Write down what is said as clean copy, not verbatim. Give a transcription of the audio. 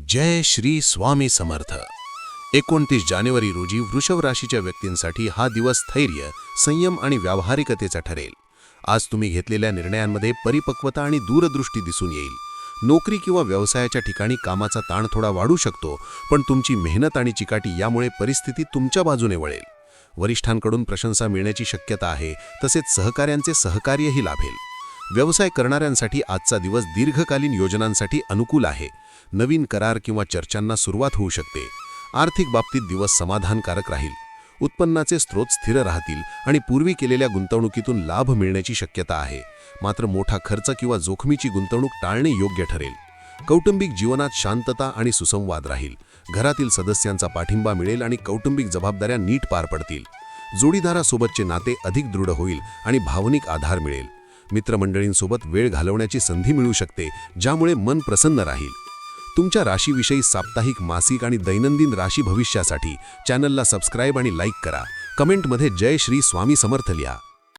जय श्री स्वामी समर्थ. 29 जानेवारी रोजी वृषभ राशीच्या व्यक्तींसाठी हा दिवस स्थैर्य, संयम आणि व्यावहारिकतेचा ठरेल. आज तुम्ही घेतलेल्या निर्णयांमध्ये परिपक्वता आणि दूरदृष्टी दिसून येईल. नोकरी किंवा व्यवसायाच्या ठिकाणी कामाचा ताण थोडा वाढू शकतो, पण तुमची मेहनत आणि चिकाटी यामुळे परिस्थिती तुमच्या बाजूने वळेल. वरिष्ठांकडून प्रशंसा मिळण्याची शक्यता आहे, तसेच सहकाऱ्यांचे सहकार्यही लाभेल. व्यवसाय करणाऱ्यांसाठी आजचा दिवस दीर्घकालीन योजनांसाठी अनुकूल आहे. नवीन करार किंवा चर्चांना सुरुवात होऊ शकते. आर्थिक बाबतीत दिवस समाधानकारक राहील. उत्पन्नाचे स्रोत स्थिर राहतील आणि पूर्वी केलेल्या गुंतवणुकीतून लाभ मिळण्याची शक्यता आहे. मात्र मोठा खर्च किंवा जोखमीची गुंतवणूक टाळणे योग्य ठरेल. कौटुंबिक जीवनात शांतता आणि सुसंवाद राहील. घरातील सदस्यांचा पाठिंबा मिळेल आणि कौटुंबिक जबाबदाऱ्या नीट पार पडतील. जोडीदारासोबतचे नाते अधिक दृढ होईल आणि भावनिक आधार मिळेल. मित्रमंडळींसोबत वेळ घालवण्याची संधी मिळू शकते, ज्यामुळे मन प्रसन्न राहील. तुमच्या राशीविषयी साप्ताहिक, मासिक आणि दैनंदिन राशी भविष्यासाठी चॅनलला सबस्क्राईब आणि लाईक करा. कमेंटमध्ये जय श्री स्वामी समर्थ लिहा.